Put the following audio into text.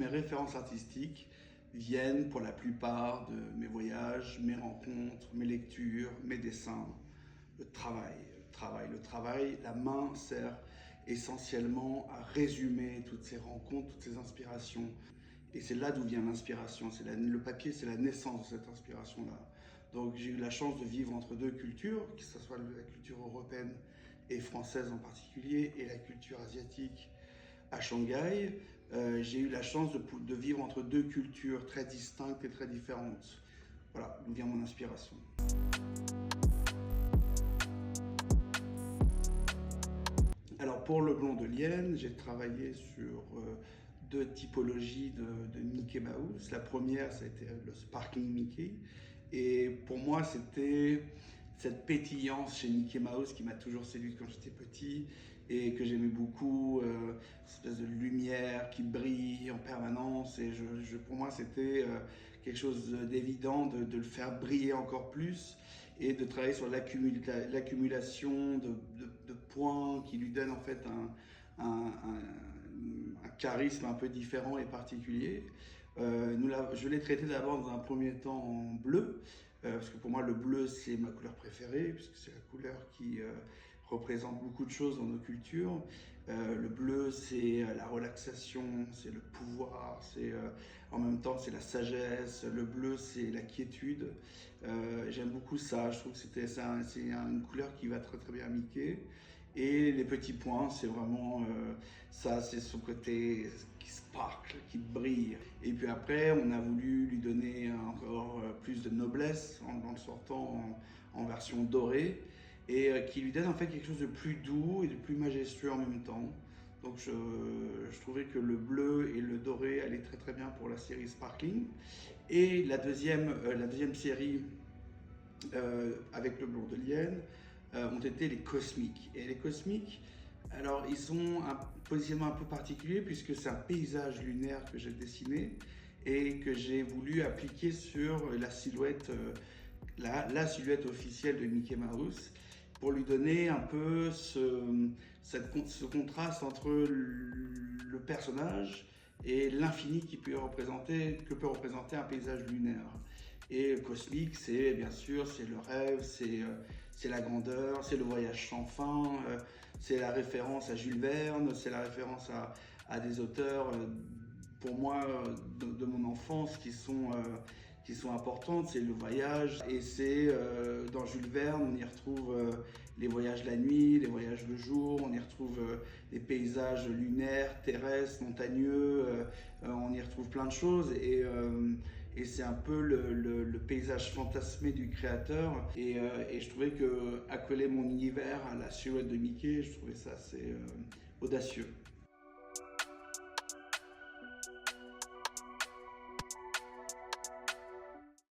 mes références artistiques viennent pour la plupart de mes voyages, mes rencontres, mes lectures, mes dessins, le travail. La main sert essentiellement à résumer toutes ces rencontres, toutes ces inspirations. Et c'est là d'où vient l'inspiration. Le papier, c'est la naissance de cette inspiration-là. Donc j'ai eu la chance de vivre entre deux cultures, que ce soit la culture européenne et française en particulier, et la culture asiatique à Shanghai. J'ai eu la chance de vivre entre deux cultures très distinctes et très différentes. Voilà d'où vient mon inspiration. Alors pour le blond de Lienne, j'ai travaillé sur deux typologies de Mickey Mouse. La première, c'était le Sparkling Mickey. Et pour moi, c'était cette pétillance chez Mickey Mouse qui m'a toujours séduit quand j'étais petit et que j'aimais beaucoup, cette espèce de lumière qui brille en permanence. Et pour moi, c'était quelque chose d'évident de le faire briller encore plus et de travailler sur l'accumulation de points qui lui donnent en fait un charisme un peu différent et particulier. Je l'ai traité d'abord dans un premier temps en bleu, parce que pour moi le bleu c'est ma couleur préférée, puisque c'est la couleur qui représente beaucoup de choses dans nos cultures. Le bleu c'est la relaxation, c'est le pouvoir, en même temps c'est la sagesse. Le bleu c'est la quiétude. J'aime beaucoup ça, je trouve que c'est une couleur qui va très très bien à Mickey. Et les petits points, c'est vraiment ça, c'est son côté qui sparkle, qui brille. Et puis après, on a voulu lui donner encore plus de noblesse en le sortant en version dorée et qui lui donne en fait quelque chose de plus doux et de plus majestueux en même temps. Donc je trouvais que le bleu et le doré allaient très très bien pour la série Sparkling. Et la deuxième série avec le blond de Lienne ont été les cosmiques. Et les cosmiques, alors ils ont un positionnement un peu particulier puisque c'est un paysage lunaire que j'ai dessiné et que j'ai voulu appliquer sur la silhouette, la silhouette officielle de Mickey Mouse pour lui donner un peu ce contraste entre le personnage et l'infini que peut représenter un paysage lunaire. Et cosmique, c'est bien sûr, c'est le rêve, c'est la grandeur, c'est le voyage sans fin, c'est la référence à Jules Verne, c'est la référence à des auteurs, pour moi, de mon enfance qui sont importantes. C'est le voyage, et c'est dans Jules Verne, on y retrouve les voyages la nuit, les voyages le jour, on y retrouve des paysages lunaires, terrestres, montagneux, on y retrouve plein de choses. Et c'est un peu le paysage fantasmé du créateur. Et je trouvais que accoler mon univers à la silhouette de Mickey, je trouvais ça assez audacieux.